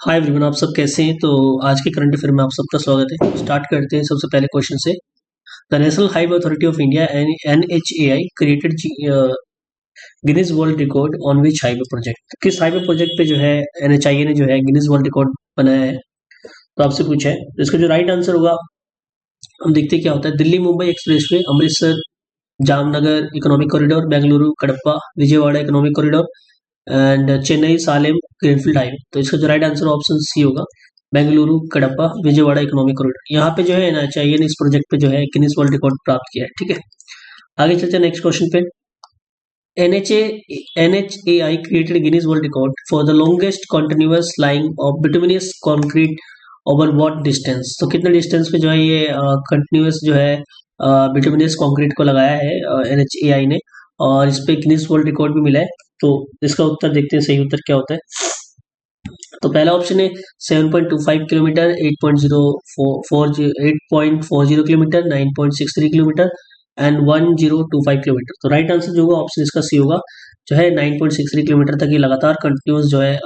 Hi everyone, आप सब कैसे हैं। तो आज के करंट अफेयर में आप सबका स्वागत है। स्टार्ट करते हैं सबसे पहले क्वेश्चन से। The national highway authority of India NHAI created Guinness World record on which highway project. किस हाईवे प्रोजेक्ट पे जो है NHAI ने जो है गिनीज वर्ल्ड रिकॉर्ड बनाया है। तो आपसे पूछा है, तो इसका जो राइट आंसर होगा, हम देखते हैं क्या होता है। Delhi Mumbai expressway, Amritsar Jamnagar economic corridor, Bengaluru Kadapa Vijayawada economic corridor and Chennai Salem greenfield highway. तो इसका जो राइट आंसर ऑप्शन सी होगा, बेंगलुरु कडप्पा विजयवाड़ा इकोनॉमिक कॉरिडोर। यहाँ पे जो है ना, चाहिए इस प्रोजेक्ट पे जो है गिनीज वर्ल्ड रिकॉर्ड प्राप्त किया है। ठीक है, आगे चलते हैं नेक्स्ट क्वेश्चन पे। NHAI created Guinness World Record for the longest continuous line of bituminous concrete over what distance। तो कितने डिस्टेंस पे जो है ये कंटिन्यूस जो है बिटुमिनस कंक्रीट को लगाया है NHAI ने, और इस पे गिनीज वर्ल्ड रिकॉर्ड भी मिला है। तो इसका उत्तर देखते हैं, सही उत्तर क्या होता है। तो पहला ऑप्शन है 7.25 kilometre, 8.40 kilometre, 9.63 kilometre and 1025 kilometre. तो राइट आंसर जो होगा ऑप्शन इसका सी होगा, जो है 9.63 किलोमीटर तक ये लगातार कंटिन्यूस जो है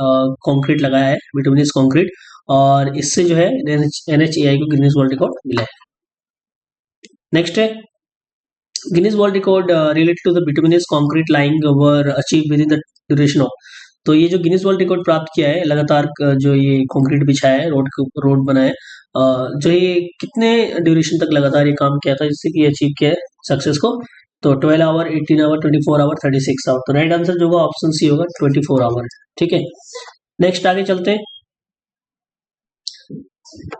कंक्रीट लगाया है, बिटुमिनस कंक्रीट, और इससे जो है NHAI को गिनीज वर्ल्ड रिकॉर्ड मिला है। नेक्स्ट है Guinness World Record related to the bituminous concrete laying were achieve with in the duration of. तो ये जो गिनीज वर्ल्ड रिकॉर्ड प्राप्त किया है, लगातार जो ये कंक्रीट बिछाया है, रोड बनाया है, जो ये कितने ड्यूरेशन तक लगातार ये काम किया था, जिससे कि ये अचीव किया है सक्सेस को। तो 12 आवर, 18 आवर, 24 आवर, 36 आवर। तो राइट आंसर जो होगा ऑप्शन सी होगा, 24 आवर। ठीक है, नेक्स्ट आगे चलते हैं।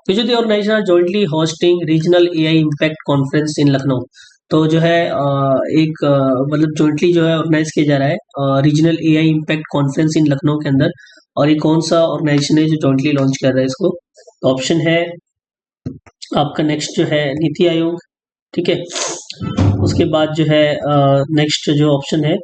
Which the organisation jointly hosting regional AI impact conference in Lucknow. तो जो है एक मतलब जॉइंटली जो है ऑर्गेनाइज किया जा रहा है regional AI impact conference in Lucknow के अंदर। और ये कौन सा ऑर्गेनाइजेशन है जो जॉइंटली लॉन्च कर रहा है इसको। तो ऑप्शन है आपका नेक्स्ट जो है नीति आयोग। ठीक है, उसके बाद जो है नेक्स्ट जो ऑप्शन है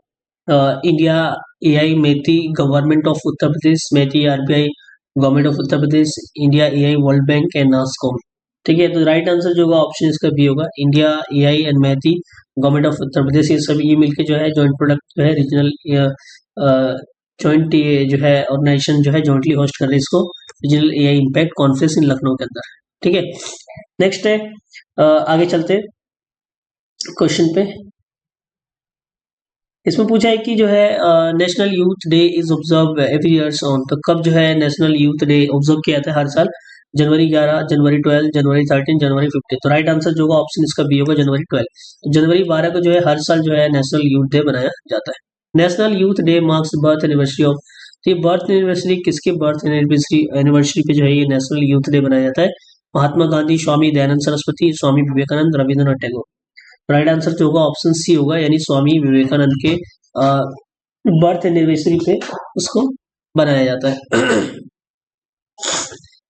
India AI MeitY, government of Uttar Pradesh MeitY, RBI government of Uttar Pradesh, India AI world bank and NASSCOM. ठीक है, तो राइट आंसर जो होगा ऑप्शन इसका बी होगा, इंडिया AI एंड मैथी गवर्नमेंट ऑफ उत्तर प्रदेश। ये सभी ये मिलकर जो है जॉइंट प्रोडक्ट जो है रीजनल जॉइंट जो है ऑर्गेनाइजेशन जो है जॉइंटली होस्ट कर रहे हैं इसको, regional AI impact conference in Lucknow के अंदर। ठीक है, नेक्स्ट है आगे चलते क्वेश्चन पे। इसमें पूछा है कि जो है national youth day is observe every years on. तो कब जो है नेशनल यूथ डे ऑब्जर्व किया जाता है हर साल, जनवरी 11, जनवरी 12, जनवरी 13, जनवरी 15। तो राइट आंसर जो होगा ऑप्शन इसका बी होगा, जनवरी 12। तो जनवरी 12 को जो है हर साल जो है नेशनल यूथ डे बनाया जाता है। National youth day marks birth anniversary of. तो ये बर्थ एनिवर्सरी किसके बर्थ एनिवर्सरी पे जो है ये नेशनल यूथ डे बनाया जाता है। महात्मा गांधी, स्वामी दयानंद सरस्वती, स्वामी विवेकानंद, रविंद्रनाथ टैगोर। राइट आंसर जो होगा ऑप्शन सी होगा, यानी स्वामी विवेकानंद के बर्थ एनिवर्सरी पे उसको बनाया जाता है।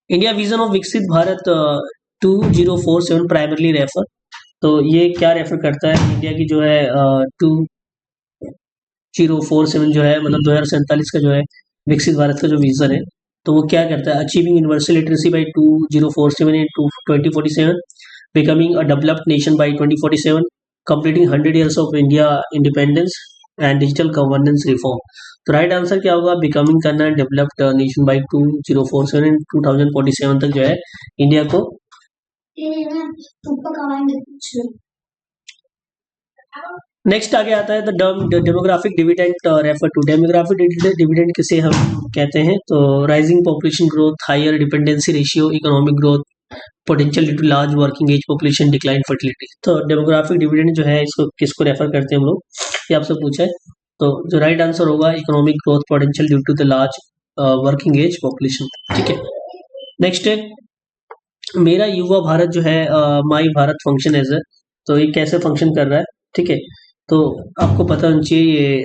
इंडिया विजन ऑफ विकसित भारत 2047 प्राइमरली रेफर। तो ये क्या रेफर करता है, इंडिया की जो है 2047 जो है मतलब 2047 का जो है विकसित भारत का जो विजन है, तो वो क्या करता है, achieving universal literacy by 2047 in 2047, becoming a developed nation by 2047, completing 100 years of India independence and digital governance reform। तो राइट आंसर क्या होगा, बिकमिंग करना है डेवलप्ड नेशन बाय 2047, 2047 तक जो है इंडिया को। नेक्स्ट आगे आता है the demographic dividend refer to. Demographic dividend किसे हम कहते हैं, तो rising population growth, higher dependency ratio, economic growth, potential due to large working age population, decline fertility. तो डेमोग्राफिक डिविडेंड जो है इसको किसको रेफर करते हैं हम लोग, ये आपसे पूछा है। तो जो राइट आंसर होगा economic growth potential due to the large working age population. ठीक है, नेक्स्ट है मेरा युवा भारत जो है माई भारत फंक्शन एज। तो ये कैसे फंक्शन कर रहा है। ठीक है, तो आपको पता होना चाहिए ये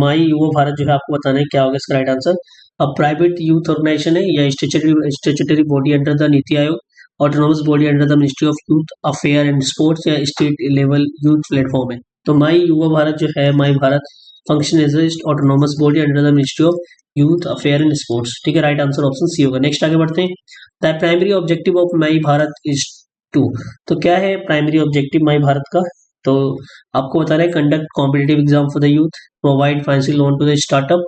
माई युवा भारत जो है आपको बताना है क्या होगा इसका राइट आंसर। अब प्राइवेट यूथ ऑर्गेनाइजेशन है या statutory body under the NITI Aayog, autonomous body under the ministry of youth affair and sports, या स्टेट लेवल यूथ प्लेटफॉर्म है। तो माई युवा भारत जो है my Bharat function as autonomous body under the ministry of youth affair and sports. ठीक है, right answer option C होगा। Next आगे बढ़ते हैं। The primary objective of my Bharat is to. तो क्या है प्राइमरी ऑब्जेक्टिव माई भारत का, तो आपको बता रहे हैं conduct competitive exam for the youth, provide financial loan to the startup,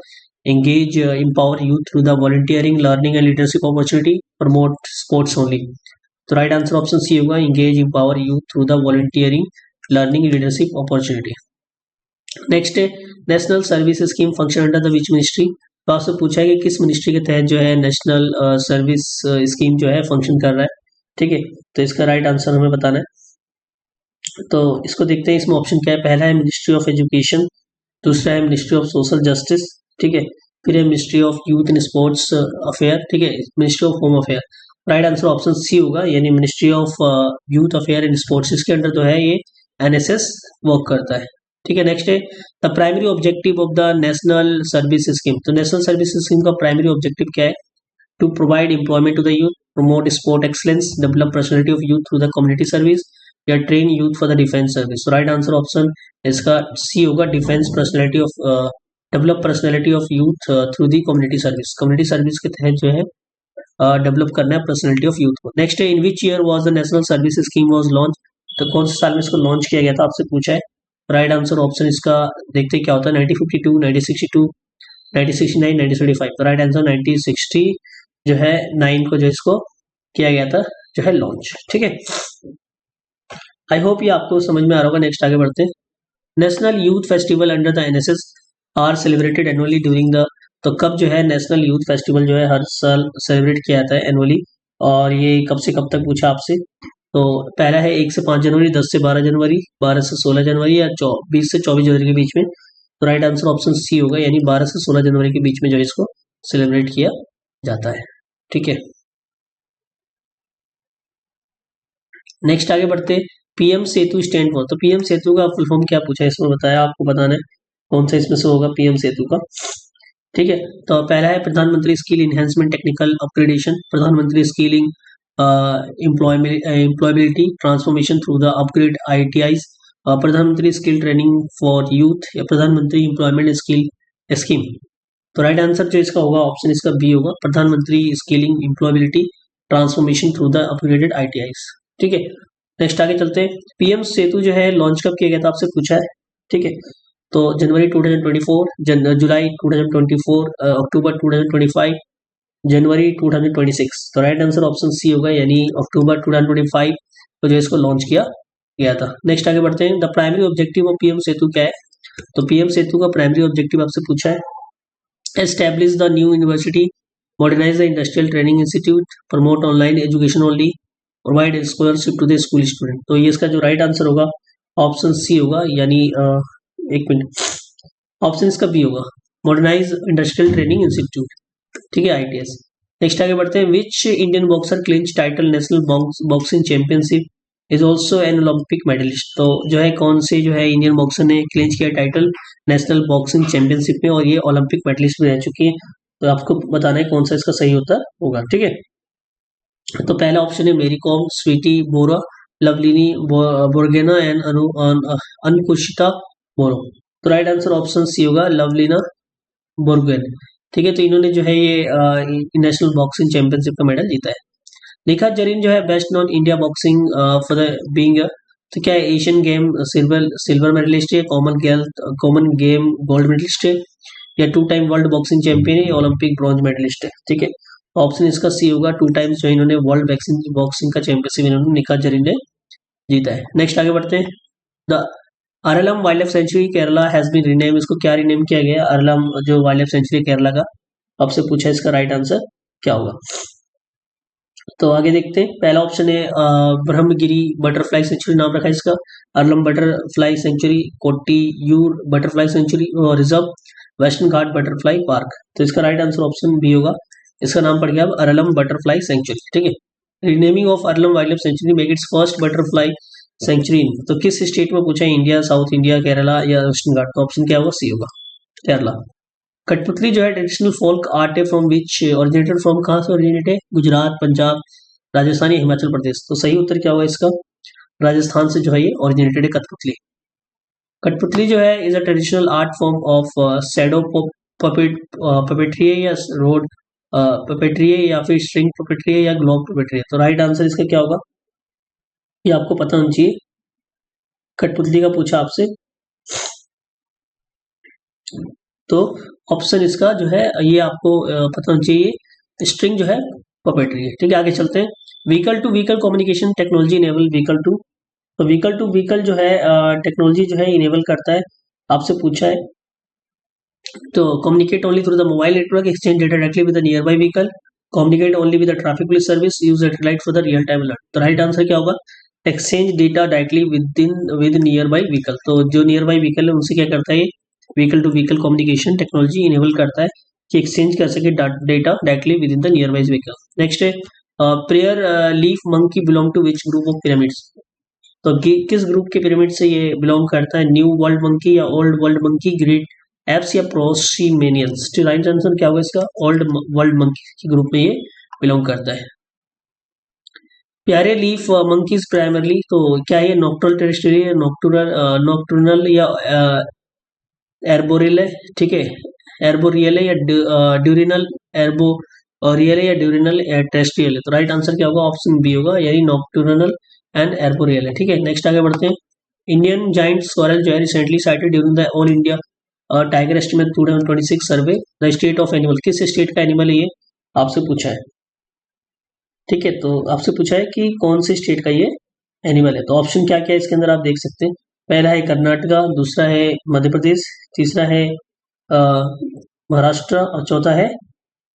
engage, empower youth through the volunteering, learning and leadership opportunity, promote sports only. तो राइट आंसर ऑप्शन सी होगा, engage, empower youth through the volunteering, learning, leadership opportunity. Next है national service scheme function under the which ministry. तो आपसे पूछा है कि किस ministry के तहत जो है नेशनल सर्विस स्कीम जो है फंक्शन कर रहा है। ठीक है, तो इसका राइट आंसर हमें बताना है। तो इसको देखते हैं, इसमें ऑप्शन क्या है। पहला है मिनिस्ट्री ऑफ एजुकेशन, दूसरा है मिनिस्ट्री ऑफ सोशल जस्टिस, ठीक है, फिर है ministry of youth and sports affair, ठीक है, ministry of home affair. Right answer option C होगा, यानी ministry of youth affair and sports. इसके अंडर जो है ये एनएसएस वर्क करता है। ठीक है, नेक्स्ट है the primary objective of the national service scheme. तो नेशनल सर्विस स्कीम का प्राइमरी ऑब्जेक्टिव क्या है? To provide employment to the youth, promote sport excellence, develop personality of youth through the community service, या train youth for the defence service. Right answer option इसका C होगा, defence personality of develop personality of youth through the community service. Community service के तहत जो है develop करना है personality of youth को। नेक्स्ट है in which year was the national service scheme was launch. तो कौन से साल में इसको लॉन्च किया गया था, आपसे पूछा है। राइट आंसर ऑप्शन इसका देखते हैं क्या होता है, 1952, 1962, 1969, 1975। तो राइट आंसर 1960 जो है 9 को जो इसको किया गया था जो है लॉन्च। ठीक है, आई होप ये आपको समझ में आ रहा होगा। नेक्स्ट आगे बढ़ते हैं। National youth festival under the NSS are celebrated annually during the. तो कब जो है नेशनल यूथ फेस्टिवल जो है हर साल सेलिब्रेट किया जाता है एनुअली, और ये कब से कब तक पूछा आपसे। तो पहला है 1 से 5 जनवरी, 10 से 12 जनवरी, 12 से 16 जनवरी, या 20 से 24 जनवरी के बीच में। तो राइट आंसर ऑप्शन सी होगा, यानी 12 से 16 जनवरी के बीच में जो इसको सेलिब्रेट किया जाता है। ठीक है, नेक्स्ट आगे बढ़ते। PM Setu stand for. तो पीएम सेतु का फुल फॉर्म क्या पूछा है, इसमें बताया आपको बताना है कौन सा इसमें से होगा पीएम सेतु का। ठीक है, तो पहला है प्रधानमंत्री स्किल इनहेंसमेंट टेक्निकल अपग्रेडेशन, प्रधानमंत्री skilling employability transformation through the upgrade ITIs, प्रधानमंत्री स्किल ट्रेनिंग फॉर यूथ, या प्रधानमंत्री एम्प्लॉयमेंट स्किल स्कीम। तो राइट आंसर जो इसका होगा ऑप्शन इसका बी होगा, प्रधानमंत्री skilling employability transformation through the upgraded ITIs. ठीक है, नेक्स्ट आगे चलते हैं। पीएम सेतु जो है लॉन्च कब किया गया था, आपसे पूछा है। ठीक है, तो जनवरी 2024, जुलाई 2024, अक्टूबर 2025, जनवरी 2026। तो राइट आंसर ऑप्शन सी होगा, यानी अक्टूबर 2025 को जो इसको लॉन्च किया गया था। नेक्स्ट आगे बढ़ते हैं। The primary objective of PM Setu क्या है। तो पीएम सेतु का प्राइमरी ऑब्जेक्टिव आपसे पूछा है, establish the new university, modernise the industrial training institute, promote online education only, provide scholarship to the school student. तो ये इसका जो राइट आंसर होगा ऑप्शन सी होगा, यानी एक मिनट, ऑप्शन इसका बी होगा, मॉडर्नाइज इंडस्ट्रियल ट्रेनिंग इंस्टीट्यूट। ठीक है, आईटीएस। नेक्स्ट आगे बढ़ते हैं। Which Indian boxer clinch title national boxing championship, is also an Olympic medallist. तो जो है कौन से जो है इंडियन बॉक्सर ने क्लिंच किया टाइटल नेशनल बॉक्सिंग चैंपियनशिप में, और ये ओलंपिक मेडलिस्ट भी रह चुकी है। तो आपको बताना है कौन सा इसका सही होता होगा। ठीक है, तो पहला ऑप्शन है मेरी कॉम, स्वीटी बोरा, लवलिनी बोर्गेना एंड अनुकुशिता बोरो। तो राइट आंसर ऑप्शन सी होगा, लवलीना बोर्गेन। ठीक है, तो इन्होंने जो है ये नेशनल बॉक्सिंग चैंपियनशिप का मेडल जीता है। निखा जरीन जो है best non India boxing for the being, तो क्या है, एशियन गेम सिल्वर मेडलिस्ट है, कॉमन गेम गोल्ड मेडलिस्ट है, या 2 टाइम वर्ल्ड बॉक्सिंग चैंपियन है, या ओलंपिक ब्रॉन्ज मेडलिस्ट है। ठीक है, ऑप्शन इसका सी होगा, 2 टाइम्स जो इन्होंने वर्ल्ड बॉक्सिंग का चैंपियनशिप इन्होंने निखा जरीन ने जीता है। नेक्स्ट आगे बढ़ते हैं। The Aralam wild life sanctuary Kerala has been rename. इसको क्या रीनेम किया गया, अरलम जो वाइल्ड लाइफ सेंचुरी केरला का। आपसे पूछा है इसका राइट आंसर क्या होगा। तो आगे देखते हैं। पहला ऑप्शन है ब्रह्मगिरी बटरफ्लाई सेंचुरी नाम रखा है इसका, Aralam butterfly sanctuary, Kottiyoor butterfly sanctuary reserve, western Ghat butterfly park. तो इसका राइट आंसर ऑप्शन बी होगा, इसका नाम पड़ गया अब अरलम बटरफ्लाई सेंचुरी। ठीक है, renaming of Aralam wild life century make it's first butterfly century. तो किस स्टेट में पूछा है, इंडिया, साउथ इंडिया, केरला, या वेस्टर्न घाट। तो ऑप्शन क्या होगा, सी होगा, केरला। कठपुतली जो है ट्रेडिशनल फोल्क आर्ट है फ्रॉम विच ओरिजिनेटेड फ्रॉम, कहाँ से ओरिजिनेट है, गुजरात, पंजाब, राजस्थान या हिमाचल प्रदेश। तो सही उत्तर क्या होगा इसका, राजस्थान से जो है ये ओरिजिनेटेड है कठपुतली। कठपुतली जो है is a traditional art form of shadow puppetry है, या रोड पपेट्री है, या फिर स्ट्रिंग पपेट्री है, या ग्लोब पपेट्री है। तो राइट आंसर इसका क्या होगा, ये आपको पता होना चाहिए। कठपुतली का पूछा आपसे। तो ऑप्शन इसका जो है ये आपको पता होना चाहिए, स्ट्रिंग जो है पपेट्री है। ठीक है, आगे चलते हैं। Vehicle to vehicle communication technology enable vehicle to vehicle जो है टेक्नोलॉजी जो है इनेबल करता है, आपसे पूछा है। तो communicate only through the mobile network, exchange data directly with the nearby vehicle, communicate only with the traffic police service, use satellite for the real time alert. तो राइट आंसर क्या होगा? Exchange data directly with near by vehicle. तो जो near by vehicle है उनसे क्या करता है ये vehicle to vehicle communication technology enable करता है कि एक्सचेंज कर सके data directly with in the nearby vehicle. Next है prayer leaf monkey belong to which group of pyramids. तो किस ग्रुप के पिरामिड से ये बिलोंग करता है? न्यू वर्ल्ड मंकी या old world monkey, great apps या प्रोसीमेनियंस। तो राइट आंसर क्या होगा इसका? ओल्ड वर्ल्ड मंकी के ग्रुप में ये बिलोंग करता है। प्यारे लीफ मंकीज प्राइमरली, तो क्या ये नॉक्टर्नल टेरेस्ट्रियल, नॉक्टर्नल या एर्बोरियल है? ठीक है, एर्बोरियल है या ड्यूरिनल, एर्बोरियल है या ड्यूरिनल टेरेस्ट्रियल है? तो राइट आंसर क्या होगा? ऑप्शन बी होगा, यानी नॉक्टर्नल एंड एर्बोरियल है। ठीक है, नेक्स्ट आगे बढ़ते हैं। इंडियन जाइंट स्क्वायरल जो है recently sighted during the all India tiger estimate 2026 survey, the state of animal, किस स्टेट का एनिमल है ये आपसे पूछा है। ठीक है, तो आपसे पूछा है कि कौन से स्टेट का ये एनिमल है। तो ऑप्शन क्या क्या है इसके अंदर आप देख सकते हैं। पहला है कर्नाटका, दूसरा है मध्य प्रदेश, तीसरा है महाराष्ट्र और चौथा है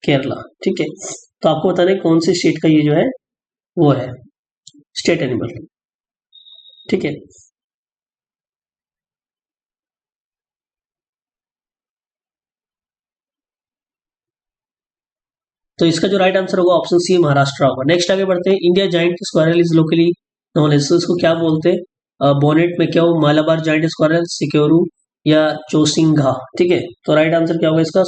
केरला। ठीक है, तो आपको बताना है कौन से स्टेट का ये जो है वो है स्टेट एनिमल। ठीक है, तो इसका जो राइट आंसर होगा ऑप्शन सी महाराष्ट्र होगा। नेक्स्ट आगे बढ़ते हैं। India giant squirrel is locally known as, इसको क्या बोलते हैं? बोनेट में क्या हो, मालाबार जाइंट स्क्वायरल, सिक्योरू या चोसिंगा। ठीक है, तो राइट आंसर क्या होगा इसका?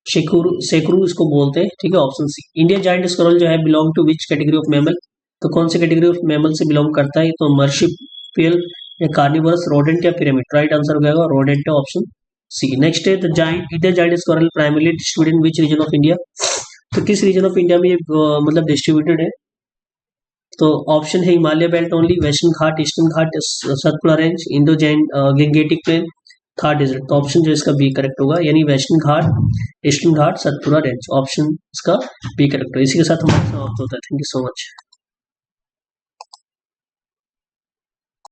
सेकरू इसको बोलते हैं। ठीक है, option C. India giant squirrel जो है belong to which category of mammal, तो कौन सी कैटेगरी ऑफ मैमल से बिलोंग करता है? तो मर्शिपियल या कार्निवरस, रोडेंट या पिरामिड। राइट आंसर हो जाएगा रोडेंट है, ऑप्शन सी। नेक्स्ट है the giant India giant squirrel primarily distributed in which region of India, तो किस रीजन ऑफ इंडिया में ये मतलब डिस्ट्रीब्यूटेड है? तो ऑप्शन है Himalaya belt only, western Ghat, eastern Ghat, Satpura range, Indo जैन गेंगेटिक प्लेन, थार डेजर्ट। तो ऑप्शन जो इसका बी करेक्ट होगा, यानी western Ghat, eastern Ghat, Satpura range. Option इसका बी करेक्ट होगा। इसी के साथ हमारा समाप्त होता है। Thank you so much.